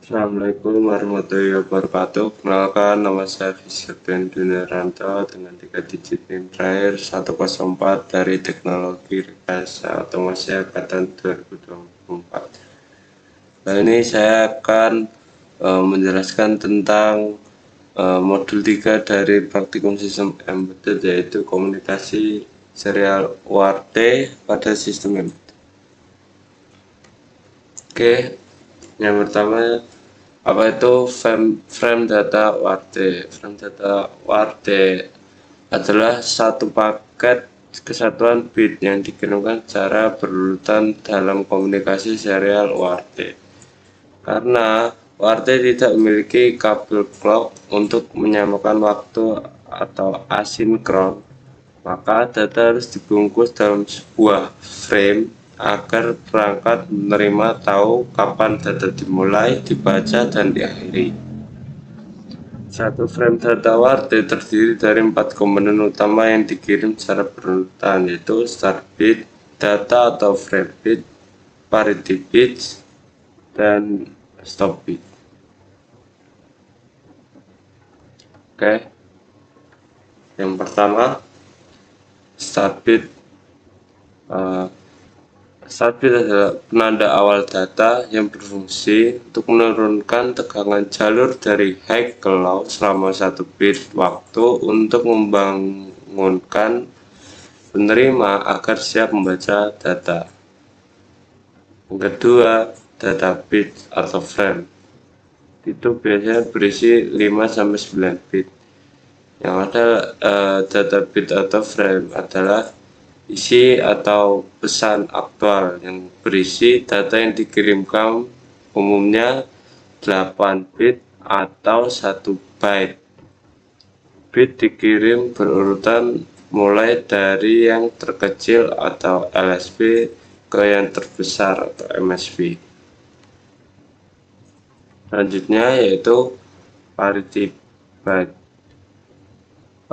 Assalamualaikum warahmatullahi wabarakatuh. Kenalkan, nama saya Fisyatun Dunaranto dengan 3 digit NIM terakhir 104 dari Teknologi Rekayasa Otomasi Angkatan 2024. Nah, ini saya akan menjelaskan tentang modul 3 dari praktikum sistem embedded, yaitu komunikasi serial UART pada sistem embedded. Oke, yang pertama, apa itu frame data UART? Frame data UART adalah satu paket kesatuan bit yang dikirimkan secara berurutan dalam komunikasi serial UART. Karena UART tidak memiliki kabel clock untuk menyamakan waktu atau asinkron, maka data harus dibungkus dalam sebuah frame agar perangkat menerima tahu kapan data dimulai, dibaca, dan diakhiri. Satu frame data UART terdiri dari 4 komponen utama yang dikirim secara berurutan, yaitu start bit, data atau frame bit, parity bit, dan stop bit. Oke, yang pertama start bit. Start bit adalah penanda awal data yang berfungsi untuk menurunkan tegangan jalur dari high ke low selama 1 bit waktu untuk membangunkan penerima agar siap membaca data. Yang kedua, data bit atau frame. Itu biasanya berisi 5-9 bit. Yang ada data bit atau frame adalah isi atau pesan aktual yang berisi data yang dikirimkan, umumnya 8 bit atau 1 byte. Bit dikirim berurutan mulai dari yang terkecil atau LSB ke yang terbesar atau MSB. Selanjutnya yaitu parity byte.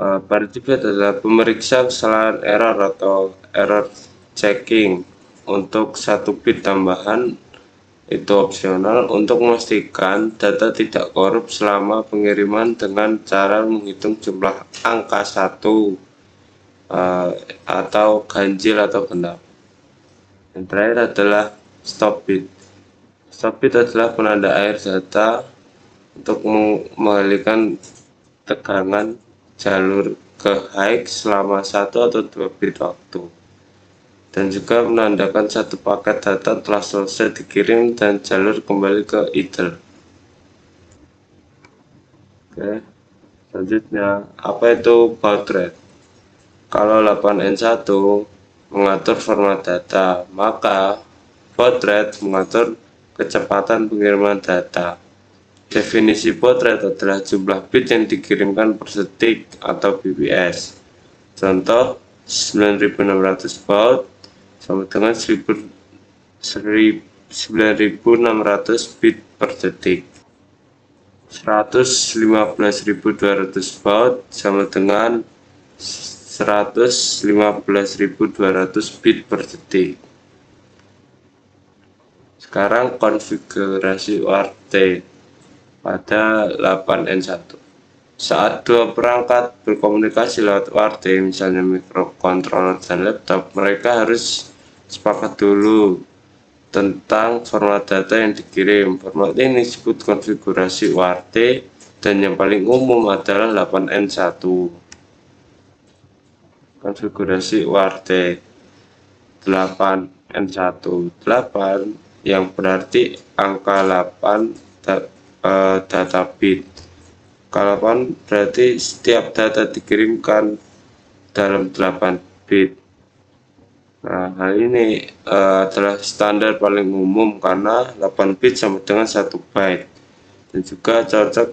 Parity byte adalah pemeriksa kesalahan error atau error checking. Untuk 1 bit tambahan itu opsional untuk memastikan data tidak korup selama pengiriman dengan cara menghitung jumlah angka 1 atau ganjil atau genap. Yang terakhir adalah stop bit. Stop bit adalah penanda akhir data untuk mengalihkan tegangan jalur ke high selama 1 atau 2 bit waktu, dan juga menandakan satu paket data telah selesai dikirim dan jalur kembali ke idle. Oke, selanjutnya apa itu baud rate? Kalau 8N1 mengatur format data, maka baud rate mengatur kecepatan pengiriman data. Definisi baud rate adalah jumlah bit yang dikirimkan per detik atau bps. Contoh, 9600 baud sama dengan 9600 bit per detik. 115.200 baud sama dengan 115.200 bit per detik. Sekarang konfigurasi UART pada 8N1. Saat dua perangkat berkomunikasi lewat UART, misalnya microcontroller dan laptop, mereka harus sepakat dulu tentang format data yang dikirim. Format ini disebut konfigurasi UART, dan yang paling umum adalah 8N1. Konfigurasi UART 8N1, 8 yang berarti angka 8 data bit. Kalau 8 berarti setiap data dikirimkan dalam 8 bit. Nah, hal ini adalah standar paling umum karena 8 bit sama dengan 1 byte, dan juga cocok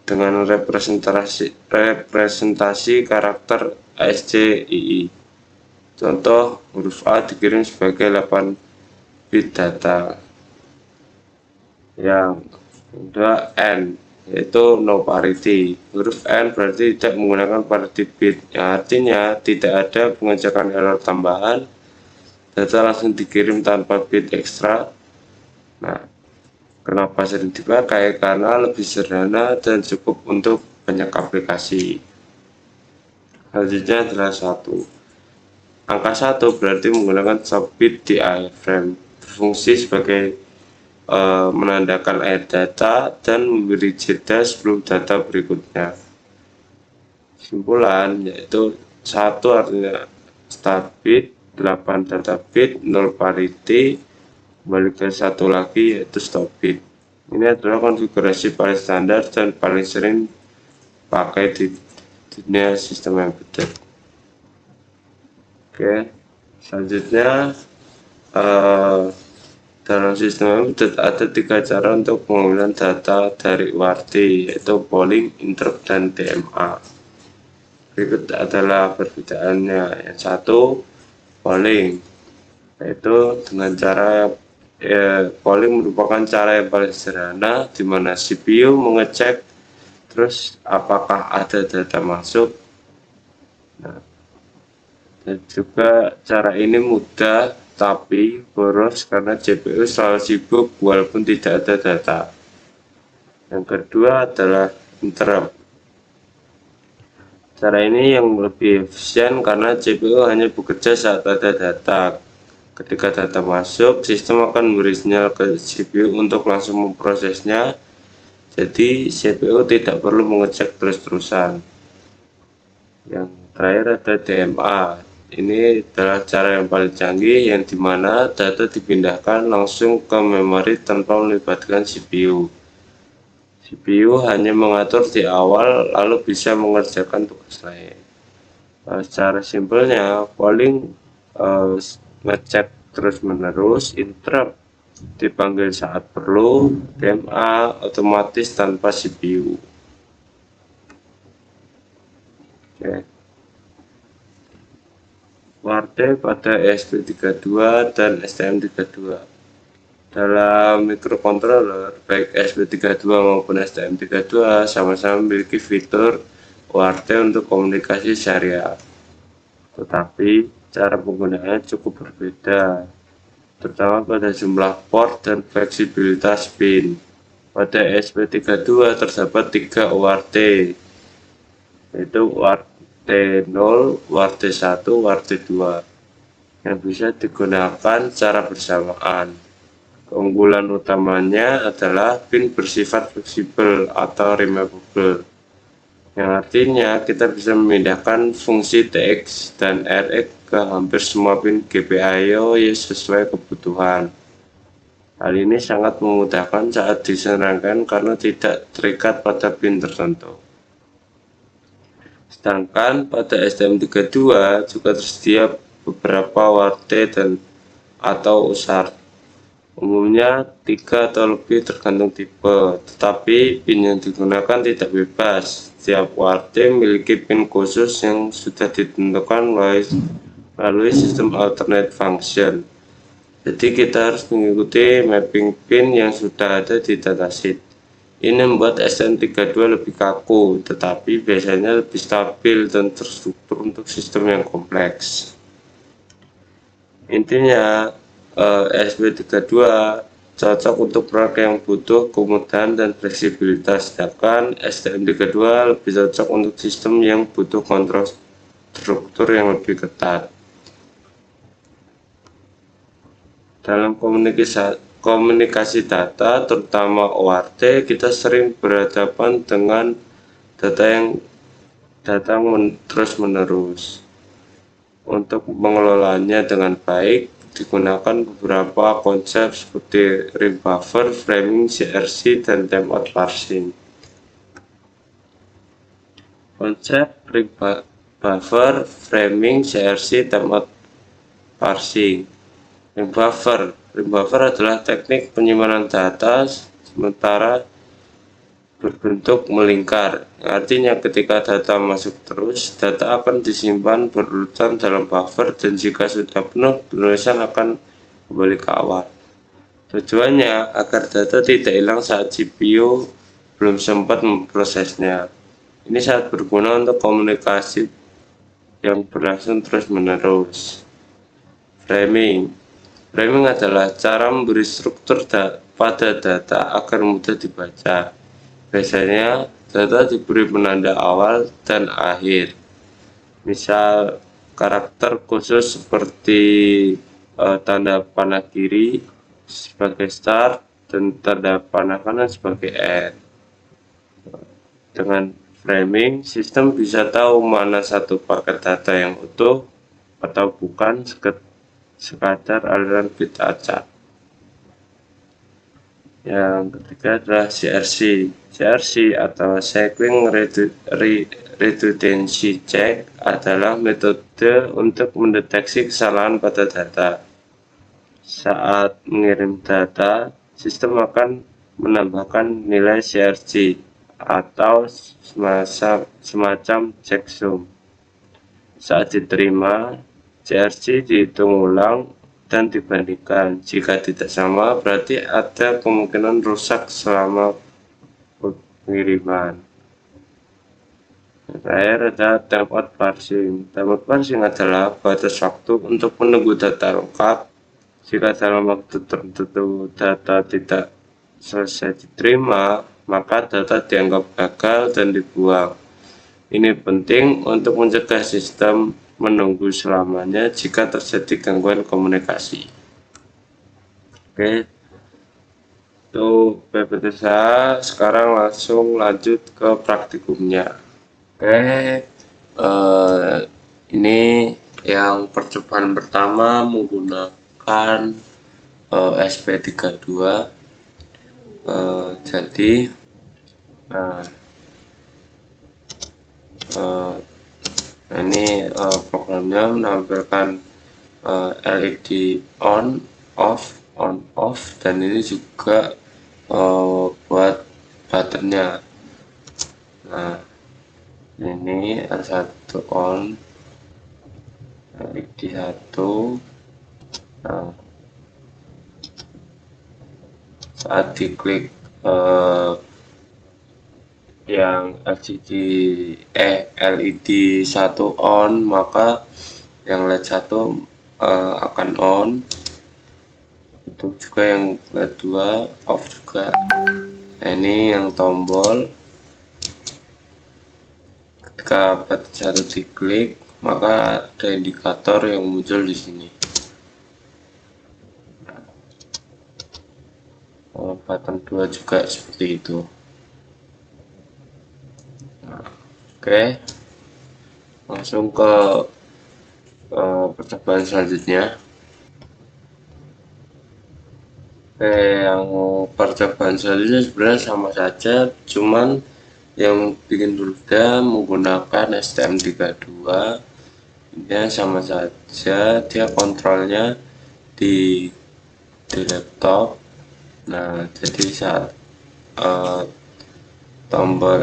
dengan representasi karakter ASCII. Contoh, huruf A dikirim sebagai 8 bit data. Yang kedua, N, yaitu no parity. Huruf N berarti tidak menggunakan parity bit, yang artinya tidak ada pengecekan error tambahan, data langsung dikirim tanpa bit ekstra. Nah, Kenapa sering dipakai? Karena lebih sederhana dan cukup untuk banyak aplikasi. Selanjutnya adalah satu. Angka 1 berarti menggunakan subbit di iframe, berfungsi sebagai menandakan air data dan memberi jeda sebelum data berikutnya. Simpulan yaitu 1 artinya start bit, 8 data bit, 0 parity, kembali ke 1 lagi yaitu stop bit. Ini adalah konfigurasi paling standar dan paling sering pakai di dunia sistem embedded. Oke, selanjutnya dalam sistem embedded ada 3 cara untuk pengambilan data dari UART, yaitu polling, interrupt, dan DMA. Berikut adalah perbedaannya. Yang satu, polling, yaitu dengan cara polling merupakan cara yang paling sederhana di mana CPU mengecek terus apakah ada data masuk. Nah, dan juga cara ini mudah tapi boros karena CPU selalu sibuk walaupun tidak ada data. Yang kedua adalah interrupt. Cara ini yang lebih efisien karena CPU hanya bekerja saat ada data. Ketika data masuk, sistem akan memberi sinyal ke CPU untuk langsung memprosesnya. Jadi CPU tidak perlu mengecek terus-terusan. Yang terakhir ada DMA. Ini adalah cara yang paling canggih yang dimana data dipindahkan langsung ke memori tanpa melibatkan CPU. CPU hanya mengatur di awal lalu bisa mengerjakan tugas lain. Secara simpelnya, polling ngecek terus menerus, interrupt dipanggil saat perlu, DMA otomatis tanpa CPU. Oke. UART pada ESP32 dan STM32. Dalam microcontroller, baik ESP32 maupun STM32 sama-sama memiliki fitur UART untuk komunikasi syariah. Tetapi cara penggunaannya cukup berbeda, terutama pada jumlah port dan fleksibilitas pin. Pada ESP32 terdapat 3 UART, yaitu UART 0, UART 1, UART 2 yang bisa digunakan secara bersamaan. Keunggulan utamanya adalah pin bersifat fleksibel atau removable, yang artinya kita bisa memindahkan fungsi TX dan RX ke hampir semua pin GPIO sesuai kebutuhan. Hal ini sangat memudahkan saat desain rangkaian karena tidak terikat pada pin tertentu. Sedangkan pada STM32 juga tersedia beberapa UART dan atau USART. Umumnya 3 atau lebih tergantung tipe, tetapi pin yang digunakan tidak bebas. Setiap UART memiliki pin khusus yang sudah ditentukan melalui sistem alternate function. Jadi kita harus mengikuti mapping pin yang sudah ada di datasheet. Ini membuat STM32 lebih kaku, tetapi biasanya lebih stabil dan terstruktur untuk sistem yang kompleks. Intinya, ESP32 cocok untuk proyek yang butuh kemudahan dan fleksibilitas, sedangkan STM32 lebih cocok untuk sistem yang butuh kontrol struktur yang lebih ketat. Dalam komunikasi data, terutama ORT, kita sering berhadapan dengan data yang datang terus-menerus. Untuk mengelolanya dengan baik, digunakan beberapa konsep seperti ring buffer, framing, CRC, dan timeout parsing. Konsep ring buffer, framing, CRC, timeout parsing. Ring buffer adalah teknik penyimpanan data sementara berbentuk melingkar. Artinya ketika data masuk terus, data akan disimpan berurutan dalam buffer dan jika sudah penuh, penulisan akan kembali ke awal. Tujuannya agar data tidak hilang saat CPU belum sempat memprosesnya. Ini sangat berguna untuk komunikasi yang berlangsung terus-menerus. Framing Framing adalah cara memberi struktur pada data agar mudah dibaca. Biasanya data diberi penanda awal dan akhir. Misal karakter khusus seperti tanda panah kiri sebagai start dan tanda panah kanan sebagai end. Dengan framing, sistem bisa tahu mana satu paket data yang utuh atau bukan sekadar aliran bit acak. Yang ketiga adalah CRC. CRC atau Cycling Redundancy Check adalah metode untuk mendeteksi kesalahan pada data. Saat mengirim data, sistem akan menambahkan nilai CRC atau semacam checksum. Saat diterima, CRC dihitung ulang dan dibandingkan. Jika tidak sama, berarti ada kemungkinan rusak selama pengiriman. Terakhir ada timeout parsing. Timeout parsing adalah batas waktu untuk menunggu data lengkap. Jika dalam waktu tertentu data tidak selesai diterima, maka data dianggap gagal dan dibuang. Ini penting untuk mencegah sistem menunggu selamanya jika terjadi gangguan komunikasi. Oke, itu PPTSH. Sekarang langsung lanjut ke praktikumnya. Oke, ini yang percobaan pertama menggunakan SP32. Jadi ini programnya menampilkan LED on off dan ini juga buat buttonnya. Nah, ini R1 on, LED 1. Nah, saat diklik yang LED 1 on, maka yang LED 1 akan on. Itu juga yang LED 2 off juga. Nah, ini yang tombol. Ketika button 1 diklik, maka ada indikator yang muncul di sini. Button 2 juga seperti itu. Oke, langsung ke percobaan selanjutnya. Oke, yang percobaan selanjutnya sebenarnya sama saja, cuman yang bikin berbeda menggunakan STM32. Ini sama saja, dia kontrolnya di laptop. Nah, jadi saat tombol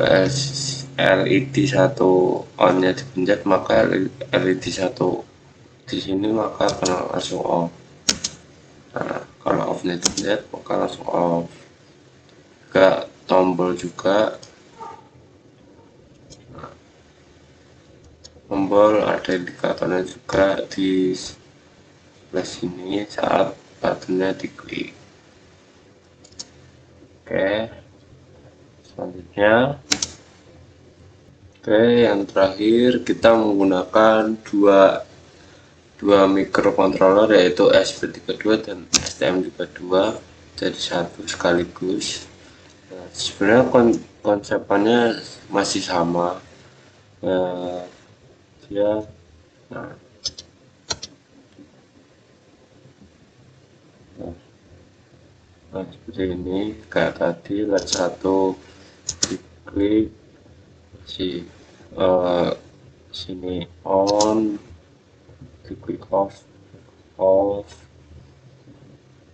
LED 1 on-nya dipencet, maka LED 1 di sini maka akan langsung off. Nah, kalau off-nya dipencet maka langsung off. Juga tombol juga, tombol ada indikatornya juga di sebelah sini saat buttonnya diklik. Oke, selanjutnya, yang terakhir kita menggunakan dua microcontroller, yaitu SP32 dan STM32, jadi satu sekaligus. Nah, sebenarnya konsepannya masih sama. Nah, seperti ini kayak tadi, LED 1 diklik, sini on, diklik off,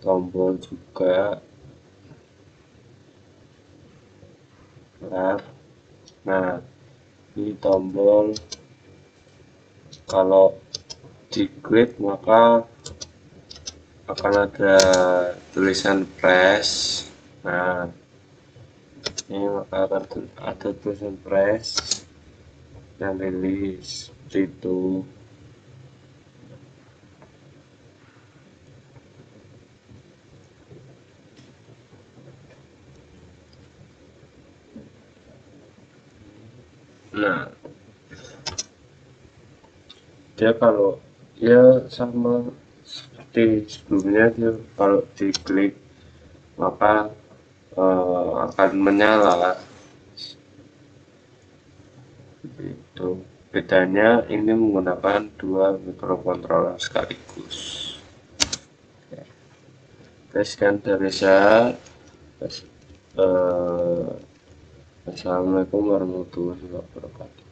tombol juga left. Nah, ini tombol kalau diklik maka akan ada tulisan press. Nah, ini maka akan ada tulisan press dan release, seperti itu. Nah, dia kalau ya sama seperti sebelumnya, dia kalau diklik maka akan menyala. Itu bedanya, ini menggunakan dua microcontroller sekaligus. Sekian dari saya. Assalamualaikum warahmatullahi wabarakatuh.